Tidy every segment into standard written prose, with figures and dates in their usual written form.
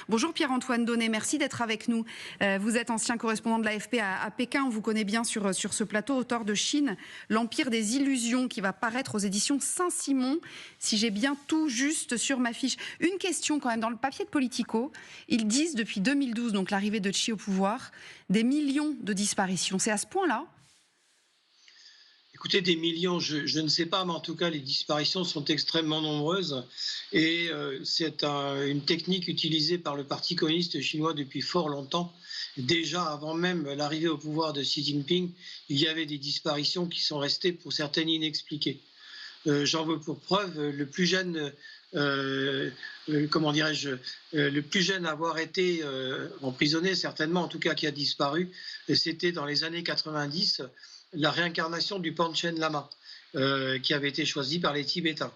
Bonjour Pierre-Antoine Donnet, merci d'être avec nous. Vous êtes ancien correspondant de l'AFP à Pékin, on vous connaît bien sur ce plateau, auteur de Chine, l'Empire des illusions, qui va paraître aux éditions Saint-Simon, si j'ai bien tout juste sur ma fiche. Une question quand même, dans le papier de Politico, ils disent depuis 2012, donc l'arrivée de Xi au pouvoir, des millions de disparitions. C'est à ce point-là ? Écoutez, des millions, je ne sais pas, mais en tout cas, les disparitions sont extrêmement nombreuses. Et c'est une technique utilisée par le Parti communiste chinois depuis fort longtemps. Déjà, avant même l'arrivée au pouvoir de Xi Jinping, il y avait des disparitions qui sont restées pour certaines inexpliquées. J'en veux pour preuve le plus jeune... le plus jeune à avoir été emprisonné, certainement, en tout cas qui a disparu, c'était dans les années 90, la réincarnation du Panchen Lama, qui avait été choisi par les Tibétains.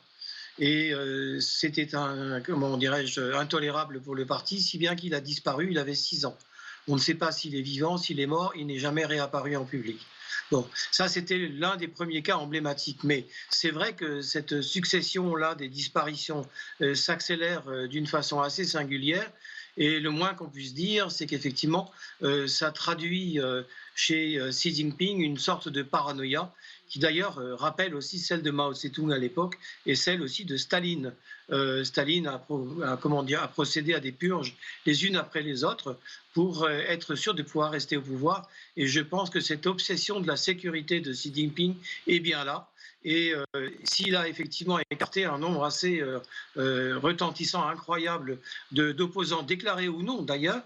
Et c'était intolérable pour le parti, si bien qu'il a disparu, il avait 6 ans. On ne sait pas s'il est vivant, s'il est mort, il n'est jamais réapparu en public. Bon, ça c'était l'un des premiers cas emblématiques, mais c'est vrai que cette succession-là des disparitions s'accélère d'une façon assez singulière, et le moins qu'on puisse dire, c'est qu'effectivement, ça traduit chez Xi Jinping une sorte de paranoïa, qui d'ailleurs rappelle aussi celle de Mao Tse-tung à l'époque, et celle aussi de Staline. Staline a procédé à des purges les unes après les autres pour être sûr de pouvoir rester au pouvoir. Et je pense que cette obsession de la sécurité de Xi Jinping est bien là. Et s'il a effectivement écarté un nombre assez retentissant, incroyable d'opposants, déclarés ou non d'ailleurs,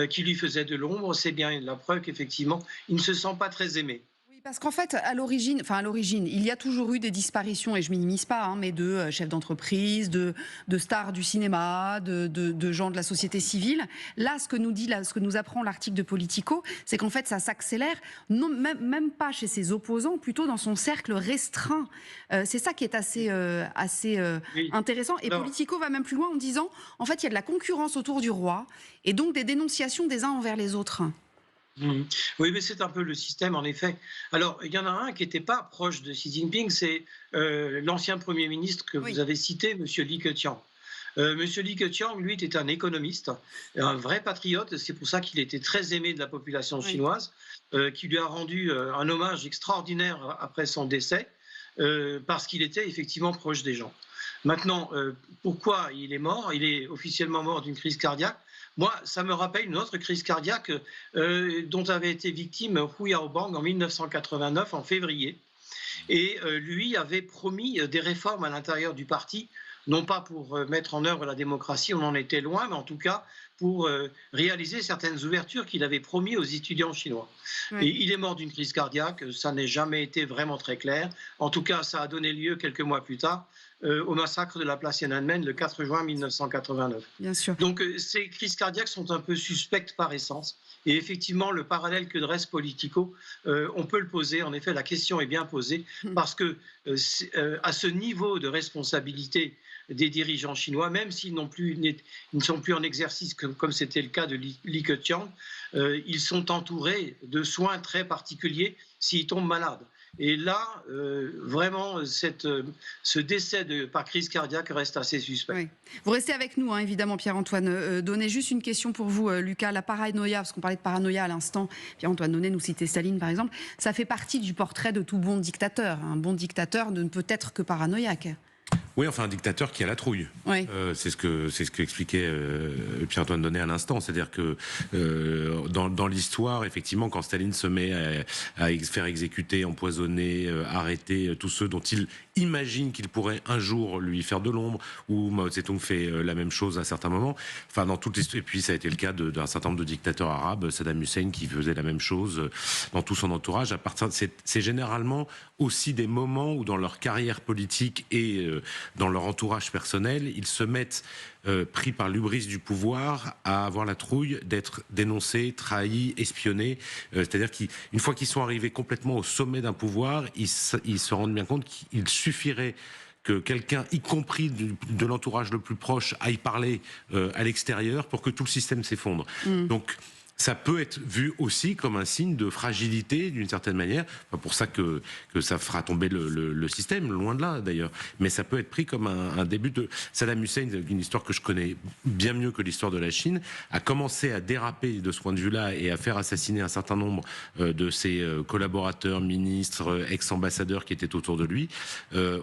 qui lui faisaient de l'ombre, c'est bien la preuve qu'effectivement, il ne se sent pas très aimé. Parce qu'en fait, à l'origine, il y a toujours eu des disparitions, et je minimise pas, mais de chefs d'entreprise, de stars du cinéma, de gens de la société civile. Là, ce que nous apprend l'article de Politico, c'est qu'en fait, ça s'accélère, même pas chez ses opposants, plutôt dans son cercle restreint. C'est ça qui est assez oui. Intéressant. Et alors, Politico va même plus loin en disant, en fait, il y a de la concurrence autour du roi, et donc des dénonciations des uns envers les autres. Oui, mais c'est un peu le système, en effet. Alors, il y en a un qui n'était pas proche de Xi Jinping, c'est l'ancien Premier ministre que vous avez cité, M. Li Keqiang. M. Li Keqiang, lui, était un économiste, un vrai patriote, c'est pour ça qu'il était très aimé de la population chinoise, qui lui a rendu un hommage extraordinaire après son décès, parce qu'il était effectivement proche des gens. Maintenant, pourquoi il est mort? Il est officiellement mort d'une crise cardiaque. Moi, ça me rappelle une autre crise cardiaque dont avait été victime Hu Yaobang en 1989, en février. Et lui avait promis des réformes à l'intérieur du parti, non pas pour mettre en œuvre la démocratie, on en était loin, mais en tout cas pour réaliser certaines ouvertures qu'il avait promis aux étudiants chinois. Et il est mort d'une crise cardiaque, ça n'a jamais été vraiment très clair. En tout cas, ça a donné lieu quelques mois plus tard au massacre de la place Tiananmen le 4 juin 1989. Bien sûr. Donc ces crises cardiaques sont un peu suspectes par essence. Et effectivement, le parallèle que dresse Politico, on peut le poser. En effet, la question est bien posée parce que à ce niveau de responsabilité des dirigeants chinois, même s'ils ne sont plus en exercice comme c'était le cas de Li Keqiang, ils sont entourés de soins très particuliers s'ils tombent malades. Et là, vraiment, ce décès par crise cardiaque reste assez suspect. Oui. Vous restez avec nous, évidemment, Pierre-Antoine Donnet. Juste une question pour vous, Lucas. La paranoïa, parce qu'on parlait de paranoïa à l'instant, Pierre-Antoine Donnet nous citait Staline, par exemple. Ça fait partie du portrait de tout bon dictateur. Un bon dictateur ne peut être que paranoïaque. Oui, enfin un dictateur qui a la trouille. Oui. C'est ce que expliquait Pierre-Antoine Donnet à l'instant. C'est-à-dire que dans l'histoire, effectivement, quand Staline se met à faire exécuter, empoisonner, arrêter tous ceux dont il imagine qu'il pourrait un jour lui faire de l'ombre, ou Mao Tse-tung fait la même chose à certains moments. Enfin, dans toute l'histoire. Et puis ça a été le cas d'un certain nombre de dictateurs arabes, Saddam Hussein qui faisait la même chose dans tout son entourage. À partir c'est généralement aussi des moments où dans leur carrière politique et dans leur entourage personnel, ils se mettent pris par l'hubris du pouvoir à avoir la trouille d'être dénoncés, trahis, espionnés. C'est-à-dire qu'une fois qu'ils sont arrivés complètement au sommet d'un pouvoir, ils se rendent bien compte qu'il suffirait que quelqu'un, y compris de l'entourage le plus proche, aille parler à l'extérieur pour que tout le système s'effondre. Donc ça peut être vu aussi comme un signe de fragilité d'une certaine manière. Pas pour ça que ça fera tomber le système, loin de là d'ailleurs. Mais ça peut être pris comme un début de... Saddam Hussein, une histoire que je connais bien mieux que l'histoire de la Chine, a commencé à déraper de ce point de vue-là et à faire assassiner un certain nombre de ses collaborateurs, ministres, ex-ambassadeurs qui étaient autour de lui.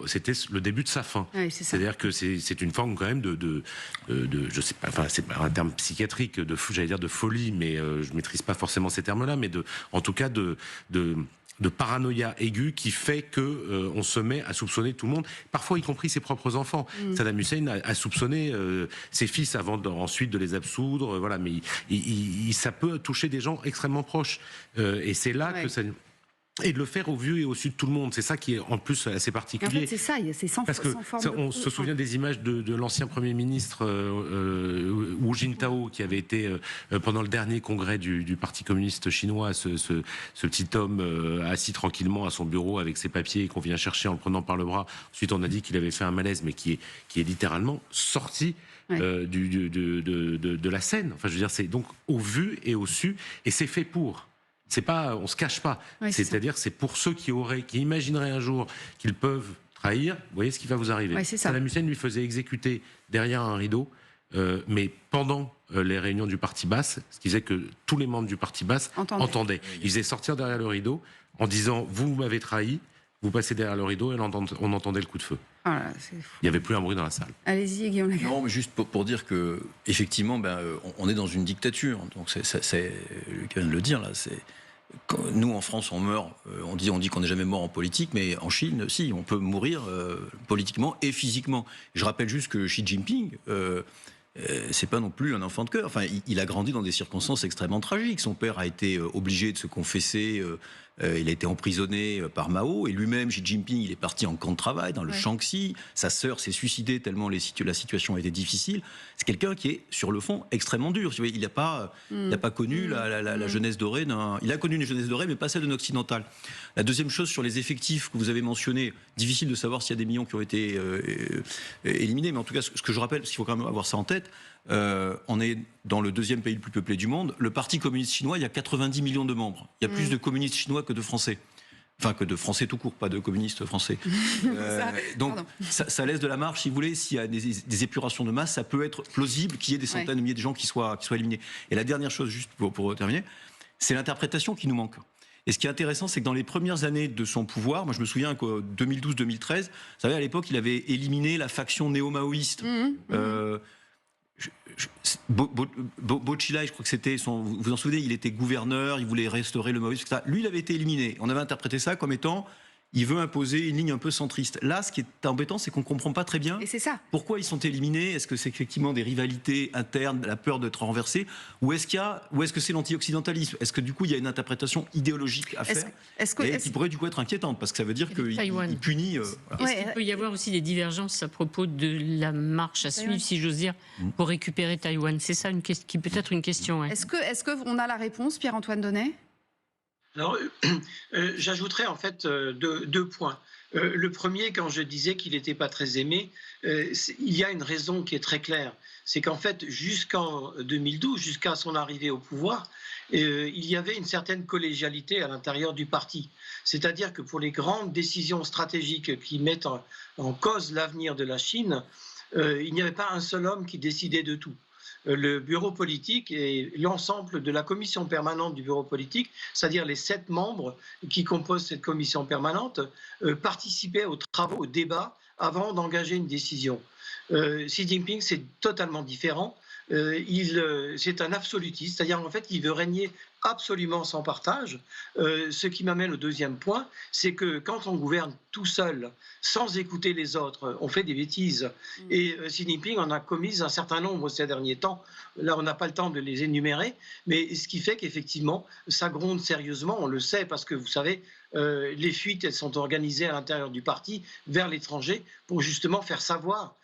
C'était le début de sa fin. Oui, c'est-à-dire que c'est une forme quand même de je sais pas, enfin c'est pas un terme psychiatrique, j'allais dire de folie, mais je maîtrise pas forcément ces termes-là, mais en tout cas de paranoïa aiguë qui fait que on se met à soupçonner tout le monde, parfois y compris ses propres enfants. Saddam Hussein a soupçonné ses fils avant ensuite de les absoudre, voilà, mais ça peut toucher des gens extrêmement proches, et c'est là que ça... Et de le faire au vu et au su de tout le monde, c'est ça qui est en plus assez particulier. En fait, c'est ça, c'est sans Parce que on se souvient des images de l'ancien Premier ministre Hu Jintao, qui avait été pendant le dernier congrès du Parti communiste chinois, ce petit homme assis tranquillement à son bureau avec ses papiers qu'on vient chercher en le prenant par le bras. Ensuite, on a dit qu'il avait fait un malaise, mais qui est littéralement sorti de la scène. Enfin, je veux dire, c'est donc au vu et au su, et c'est fait pour. C'est pas, on se cache pas. C'est-à-dire, c'est pour ceux qui imagineraient un jour qu'ils peuvent trahir. Vous voyez ce qui va vous arriver. Saddam Hussein lui faisait exécuter derrière un rideau, mais pendant les réunions du Parti Baas, ce qui faisait que tous les membres du Parti Baas entendaient. Il faisait sortir derrière le rideau en disant: vous m'avez trahi. Vous passez derrière le rideau et on entendait le coup de feu. Il n'y avait plus un bruit dans la salle. Allez-y, Guillaume Lagarde. Non, mais juste pour dire que effectivement, on est dans une dictature. Donc c'est vient de le dire là. Nous en France, on meurt. On dit qu'on n'est jamais mort en politique, mais en Chine, si, on peut mourir politiquement et physiquement. Je rappelle juste que Xi Jinping. C'est pas non plus un enfant de cœur. Enfin, il a grandi dans des circonstances extrêmement tragiques. Son père a été obligé de se confesser. Il a été emprisonné par Mao. Et lui-même, Xi Jinping, il est parti en camp de travail dans le Shaanxi. Sa sœur s'est suicidée tellement la situation a été difficile. C'est quelqu'un qui est, sur le fond, extrêmement dur. Il n'a pas connu la jeunesse dorée. Il a connu une jeunesse dorée, mais pas celle d'un occidental. La deuxième chose, sur les effectifs que vous avez mentionnés, difficile de savoir s'il y a des millions qui ont été éliminés. Mais en tout cas, ce que je rappelle, parce qu'il faut quand même avoir ça en tête, on est dans le deuxième pays le plus peuplé du monde. Le Parti communiste chinois, il y a 90 millions de membres. Il y a plus de communistes chinois que de Français. Enfin, que de Français tout court, pas de communistes français. Donc, ça laisse de la marge, si vous voulez. S'il y a des épurations de masse, ça peut être plausible qu'il y ait des centaines de milliers de gens qui soient éliminés. Et la dernière chose, juste pour terminer, c'est l'interprétation qui nous manque. Et ce qui est intéressant, c'est que dans les premières années de son pouvoir, moi je me souviens qu'en 2012-2013, vous savez, à l'époque, il avait éliminé la faction néo-maoïste. Bochilai, je crois que c'était vous vous en souvenez, il était gouverneur, il voulait restaurer le maoïsme, etc. Lui, il avait été éliminé. On avait interprété ça comme étant, il veut imposer une ligne un peu centriste. Là, ce qui est embêtant, c'est qu'on ne comprend pas très bien pourquoi ils sont éliminés. Est-ce que c'est effectivement des rivalités internes, la peur d'être renversé, ou est-ce que c'est l'anti-occidentalisme? Est-ce que du coup, il y a une interprétation idéologique à faire qui pourrait du coup être inquiétante, parce que ça veut dire qu'il punit... Est-ce qu'il peut y avoir aussi des divergences à propos de la marche à suivre, si j'ose dire, pour récupérer Taïwan? C'est ça qui peut être une question. Est-ce qu'on a la réponse, Pierre-Antoine Donnet? Alors, j'ajouterais en fait deux points. Le premier, quand je disais qu'il n'était pas très aimé, il y a une raison qui est très claire. C'est qu'en fait, jusqu'en 2012, jusqu'à son arrivée au pouvoir, il y avait une certaine collégialité à l'intérieur du parti. C'est-à-dire que pour les grandes décisions stratégiques qui mettent en cause l'avenir de la Chine, il n'y avait pas un seul homme qui décidait de tout. Le bureau politique et l'ensemble de la commission permanente du bureau politique, c'est-à-dire les 7 membres qui composent cette commission permanente, participaient aux travaux, aux débats avant d'engager une décision. Xi Jinping, c'est totalement différent. C'est un absolutiste, c'est-à-dire en fait, il veut régner absolument sans partage. Ce qui m'amène au deuxième point, c'est que quand on gouverne tout seul, sans écouter les autres, on fait des bêtises. Et Xi Jinping en a commis un certain nombre ces derniers temps. Là, on n'a pas le temps de les énumérer, mais ce qui fait qu'effectivement, ça gronde sérieusement, on le sait, parce que vous savez, les fuites, elles sont organisées à l'intérieur du parti vers l'étranger pour justement faire savoir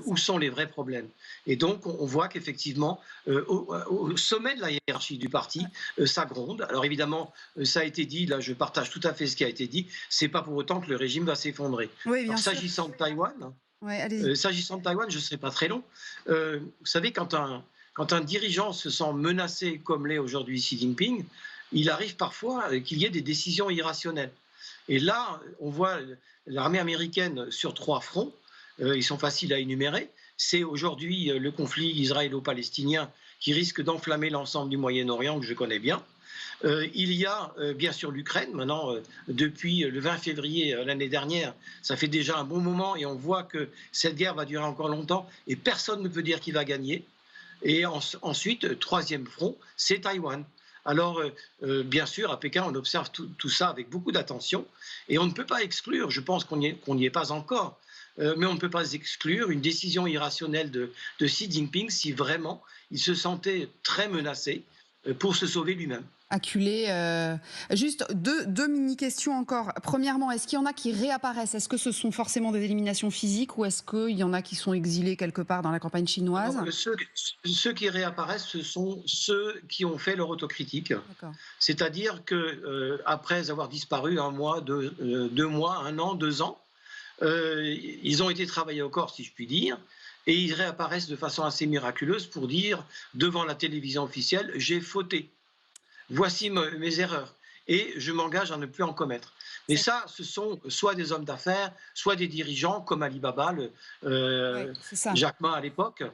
où sont les vrais problèmes. Et donc, on voit qu'effectivement, au sommet de la hiérarchie du parti, ça gronde. Alors évidemment, ça a été dit, là je partage tout à fait ce qui a été dit, c'est pas pour autant que le régime va s'effondrer. Oui, s'agissant de Taïwan, je ne serai pas très long. Vous savez, quand quand un dirigeant se sent menacé comme l'est aujourd'hui Xi Jinping, il arrive parfois qu'il y ait des décisions irrationnelles. Et là, on voit l'armée américaine sur 3 fronts, ils sont faciles à énumérer. C'est aujourd'hui le conflit israélo-palestinien qui risque d'enflammer l'ensemble du Moyen-Orient, que je connais bien. Il y a bien sûr l'Ukraine. Maintenant, depuis le 20 février l'année dernière, ça fait déjà un bon moment et on voit que cette guerre va durer encore longtemps et personne ne peut dire qui va gagner. Et ensuite, 3e front, c'est Taïwan. Alors, bien sûr, à Pékin, on observe tout ça avec beaucoup d'attention et on ne peut pas exclure, je pense qu'on n'y est pas encore, mais on ne peut pas exclure une décision irrationnelle de Xi Jinping si vraiment il se sentait très menacé pour se sauver lui-même. Acculé. Juste deux mini-questions encore. Premièrement, est-ce qu'il y en a qui réapparaissent? Est-ce que ce sont forcément des éliminations physiques ou est-ce qu'il y en a qui sont exilés quelque part dans la campagne chinoise? Alors, ceux qui réapparaissent, ce sont ceux qui ont fait leur autocritique. C'est-à-dire qu'après avoir disparu 1 mois, 2 mois, 1 an, 2 ans, ils ont été travaillés au corps, si je puis dire, et ils réapparaissent de façon assez miraculeuse pour dire devant la télévision officielle « j'ai fauté ». Voici mes erreurs et je m'engage à ne plus en commettre. Mais ça, ce sont soit des hommes d'affaires, soit des dirigeants comme Alibaba, Jack Ma à l'époque.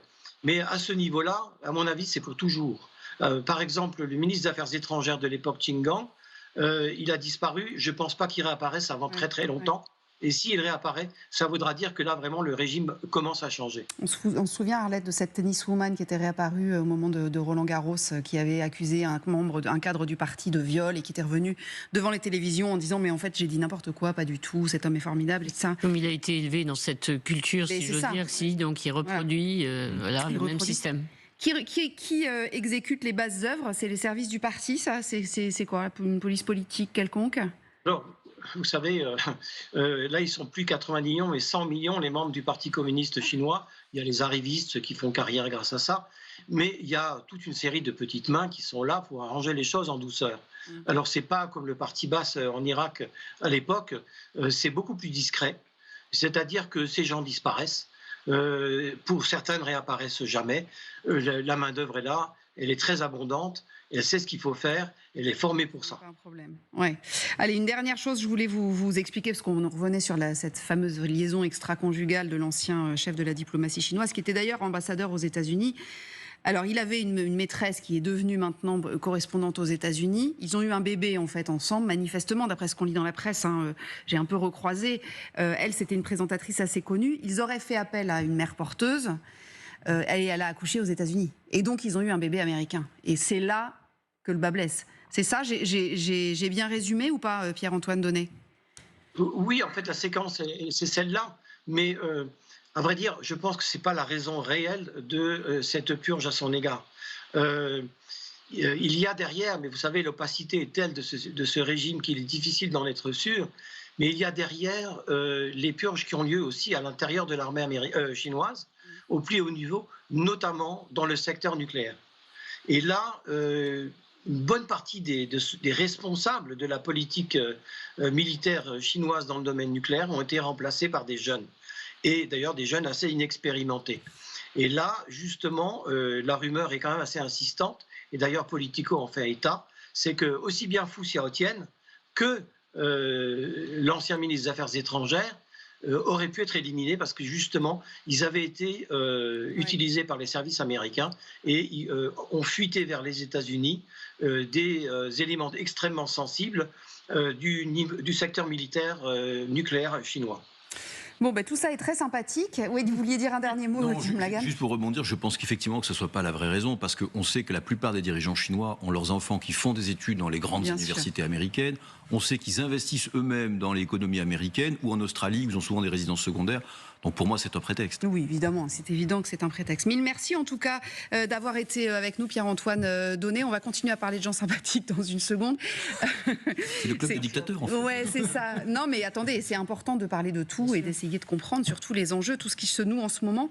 Mais à ce niveau-là, à mon avis, c'est pour toujours. Par exemple, le ministre des Affaires étrangères de l'époque, Qin Gang, il a disparu. Je ne pense pas qu'il réapparaisse avant très très longtemps. Et s'il réapparaît, ça voudra dire que là, vraiment, le régime commence à changer. On se souvient, Arlette, de cette tenniswoman qui était réapparue au moment de Roland Garros, qui avait accusé un cadre du parti de viol et qui était revenu devant les télévisions en disant « mais en fait, j'ai dit n'importe quoi, pas du tout, cet homme est formidable ». Comme il a été élevé dans cette culture, si j'ose dire, donc il reproduit le même système. Qui exécute les bases œuvres? C'est les services du parti, ça? C'est quoi? Une police politique quelconque? Non. Vous savez, là, ils sont plus 90 millions, mais 100 millions, les membres du Parti communiste chinois. Il y a les arrivistes qui font carrière grâce à ça. Mais il y a toute une série de petites mains qui sont là pour arranger les choses en douceur. Alors, ce n'est pas comme le Parti Baas en Irak à l'époque, c'est beaucoup plus discret. C'est-à-dire que ces gens disparaissent. Pour certains, ne réapparaissent jamais. La main-d'œuvre est là, elle est très abondante. Elle sait ce qu'il faut faire, elle est formée pour ça. Pas un problème. Ouais. Allez, une dernière chose, je voulais vous expliquer, parce qu'on revenait sur cette fameuse liaison extra-conjugale de l'ancien chef de la diplomatie chinoise, qui était d'ailleurs ambassadeur aux États-Unis. Alors, il avait une maîtresse qui est devenue maintenant correspondante aux États-Unis. Ils ont eu un bébé, en fait, ensemble, manifestement, d'après ce qu'on lit dans la presse. J'ai un peu recroisé. Elle, c'était une présentatrice assez connue. Ils auraient fait appel à une mère porteuse. Elle a accouché aux États-Unis. Et donc, ils ont eu un bébé américain. Et c'est là que le bas blesse. C'est ça, j'ai bien résumé ou pas, Pierre-Antoine Donnet? Oui, en fait, la séquence, c'est celle-là. Mais à vrai dire, je pense que ce n'est pas la raison réelle de cette purge à son égard. Il y a derrière, mais vous savez, l'opacité est telle de ce régime qu'il est difficile d'en être sûr, mais il y a derrière les purges qui ont lieu aussi à l'intérieur de l'armée chinoise, au plus haut niveau, notamment dans le secteur nucléaire. Et là, une bonne partie des responsables de la politique militaire chinoise dans le domaine nucléaire ont été remplacés par des jeunes, et d'ailleurs des jeunes assez inexpérimentés. Et là, justement, la rumeur est quand même assez insistante, et d'ailleurs Politico en fait état, c'est que aussi bien Fu Xiaotian que l'ancien ministre des Affaires étrangères auraient pu être éliminés parce que justement, ils avaient été utilisés par les services américains et ont fuité vers les États-Unis des éléments extrêmement sensibles du secteur militaire nucléaire chinois. Bon, tout ça est très sympathique. Oui, vous vouliez dire un dernier mot, Guillaume Lagarde? Juste pour rebondir, je pense qu'effectivement que ce ne soit pas la vraie raison, parce qu'on sait que la plupart des dirigeants chinois ont leurs enfants qui font des études dans les grandes universités américaines. On sait qu'ils investissent eux-mêmes dans l'économie américaine ou en Australie, où ils ont souvent des résidences secondaires. Donc pour moi, c'est un prétexte. Oui, évidemment, c'est évident que c'est un prétexte. Mille merci en tout cas d'avoir été avec nous, Pierre-Antoine Donnet. On va continuer à parler de gens sympathiques dans une seconde. C'est le club des dictateurs, en fait. Oui, c'est ça. Non, mais attendez, c'est important de parler de tout et d'essayer de comprendre surtout les enjeux, tout ce qui se noue en ce moment.